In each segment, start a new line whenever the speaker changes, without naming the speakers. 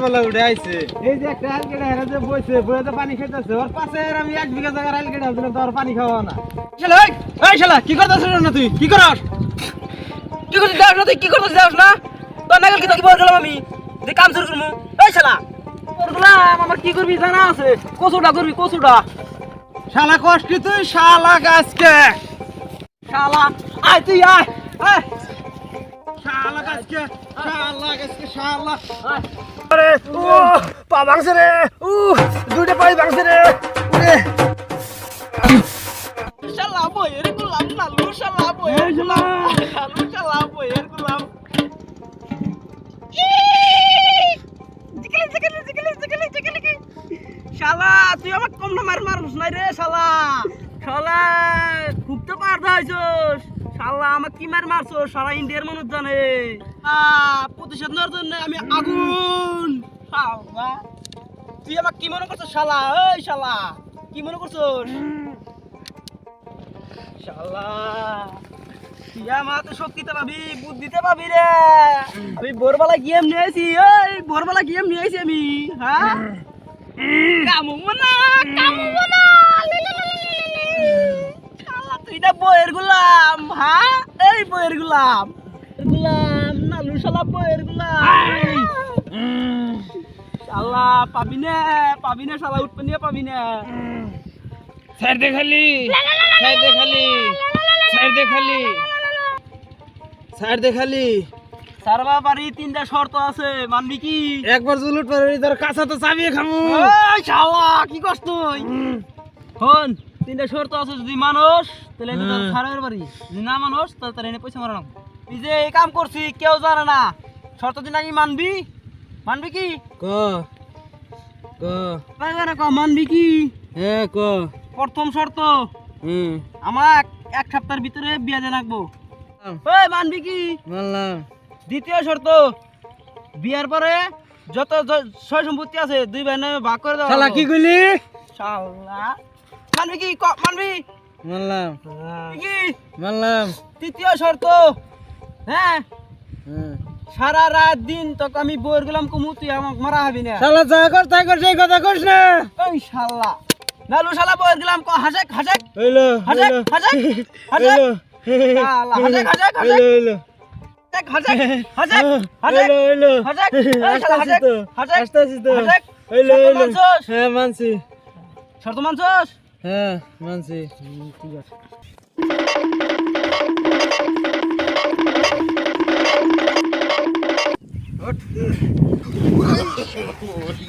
সকালবেলা উঠে আইছে এই যে একটা হাল কেটে হেরে যে বইছে বইতে পানি খেতেছে ওর পাশে আর আমি 1 বিঘা জায়গা হাল কেটে দিলাম তো আর পানি খাওয়া না শালা এই শালা কি করতেছিস না তুই কি করস
কি করছিস দাও না তুই কি করছিস দাও না তো নাগাল কি তোকে বললাম আমি যে কাম শুরু করমু এই শালা বললাম আমার কি করবি জানা আছে কসুটা করবি কসুটা
শালা কষ্টি তুই শালা গাছকে
শালা আয় তুই আয় আয়
শালা গাছকে শালা
আরে ও পা ভাঙছে রে দুইটা পাই ভাঙছে রে ওরে শালা বই এর গুলাম না লু শালা বই এর গুলাম লু শালা বই এর গুলাম জিগলি শালা তুই আমাকে কম না মারুস নাই রে শালা শালা খুব তো পার দাইছস শালা আমাকে কি মারছস সারা ইন্ডিয়ার মানুষ জানে প্রতিশোধ নেওয়ার জন্য আমি আগুন শালা তুই আমাকে কি মনে করছস শালা এই শালা কি মনে করছস শালা তুই আমার শক্তিতে পাবি বুদ্ধিতে পাবি রে আমি ভোরবেলা গেম নিয়েছি ওই ভোরবেলা গেম নিয়েছি আমি হ্যাঁ কামু না শালা তুই না বইয়ের গুলাম হ্যাঁ এই বইয়ের গুলাম নালু শালা বইয়ের গুলাম শালা পাবি না শালা উঠবে নিয়ে পাবি না
সাইড দে খালি
সারবা বাড়ি 3টা শর্ত আছে মানবি কি
একবার জুলুট পারি তোর কাঁচা তো চাবিয়ে খামু
এই শালা কি করছ তুই হন 3টা শর্ত আছে যদি মানুষ তাহলে এটা তোর সারের বাড়ি যদি না মানুষ তাহলে তার এনে পয়সা মারানো তুই যে এই কাম করছি কেউ জানে না শর্ত দিন আগে মানবি কি
ক
মানবি কি
হ্যাঁ ক
প্রথম শর্ত
হুম
আমার 1 সপ্তাহের ভিতরে বিয়া দিয়ে রাখবো ওই মানবি কি
মানলাম
দ্বিতীয় শর্ত বিয়ার পরে যত সয় সম্পত্তি আছে 2 ভাই নামে ভাগ করে দাও
শালা কি কইলি
শালা মানবি কি মানবি
মানলাম
কি
মানলাম
তৃতীয় শর্ত হ্যাঁ সারা রাত দিন তোকে আমি বইয়ের গেলাম কমু তুই আমাকে মারা হবি না
শালা যা কর তাই কর সেই কথা কইস না
ওই শালা নালু শালা বইয়ের গেলাম হাসেক
হইলো
শালা হাসেক
হইলো হ্যাঁ মানছি
শর্ত মানছস
হ্যাঁ মানছি
ঠিক আছে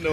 no.